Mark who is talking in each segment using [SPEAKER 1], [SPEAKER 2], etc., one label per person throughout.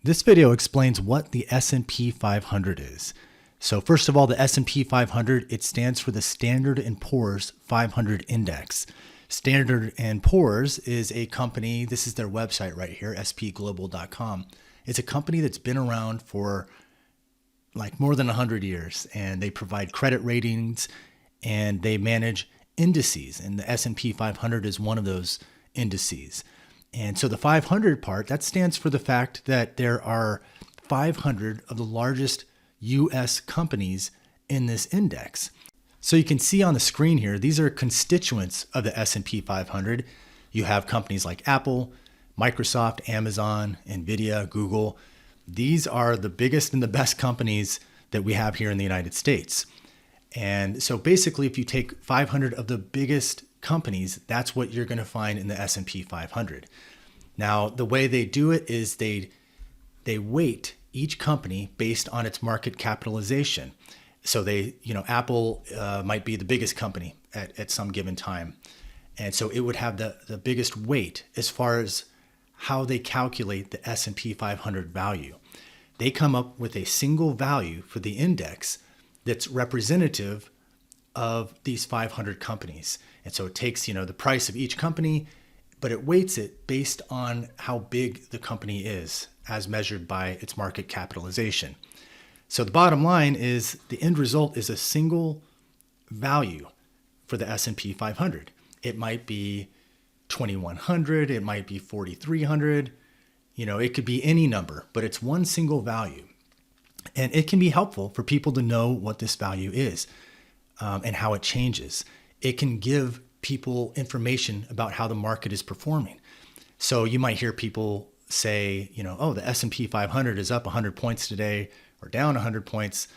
[SPEAKER 1] This video explains what the S&P 500 is. So first of all, the S&P 500, it stands for the Standard & Poor's 500 Index. Standard & Poor's is a company, this is their website right here, spglobal.com. It's a company that's been around for like more than 100 years, and they provide credit ratings and they manage indices, and the S&P 500 is one of those indices. And so the 500 part, that stands for the fact that there are 500 of the largest US companies in this index. So you can see on the screen here, these are constituents of the S&P 500. You have companies like Apple, Microsoft, Amazon, Nvidia, Google. These are the biggest and the best companies that we have here in the United States. And so basically, if you take 500 of the biggest companies, that's what you're going to find in the S&P 500. Now, the way they do it is they weight each company based on its market capitalization. So Apple might be the biggest company at some given time. And so it would have the biggest weight as far as how they calculate the S&P 500 value. They come up with a single value for the index that's representative of these 500 companies. And so it takes, the price of each company, but it weights it based on how big the company is as measured by its market capitalization. So the bottom line is the end result is a single value for the S&P 500. It might be 2,100, it might be 4,300, it could be any number, but it's one single value. And it can be helpful for people to know what this value is and how it changes. It can give people information about how the market is performing. So you might hear people say, the S&P 500 is up 100 points today or down 100 points.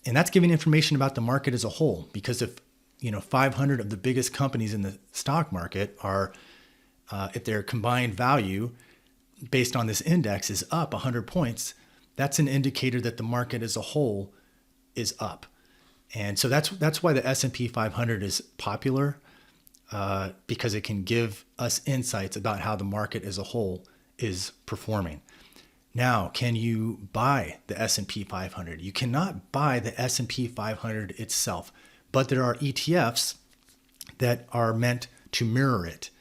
[SPEAKER 1] And that's giving information about the market as a whole. Because if 500 of the biggest companies in the stock market are, if their combined value based on this index is up 100 points, that's an indicator that the market as a whole is up. And so that's why the S&P 500 is popular, because it can give us insights about how the market as a whole is performing. Now, can you buy the S&P 500? You cannot buy the S&P 500 itself, but there are ETFs that are meant to mirror it.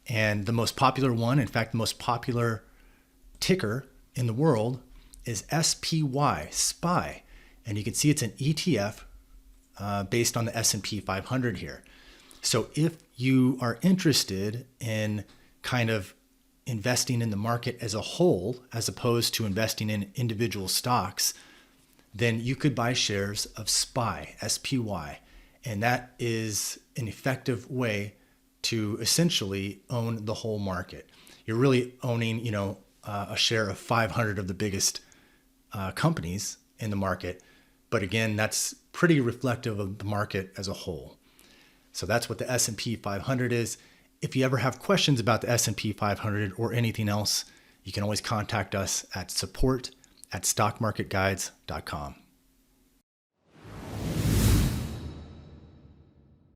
[SPEAKER 1] And the most popular one, in fact, the most popular ticker in the world is SPY, SPY. And you can see it's an ETF based on the S&P 500 here. So if you are interested in kind of investing in the market as a whole, as opposed to investing in individual stocks, then you could buy shares of SPY, SPY. And that is an effective way to essentially own the whole market. You're really owning, a share of 500 of the biggest companies in the market. But again, that's pretty reflective of the market as a whole. So that's what the S&P 500 is. If you ever have questions about the S&P 500 or anything else, you can always contact us at support@stockmarketguides.com.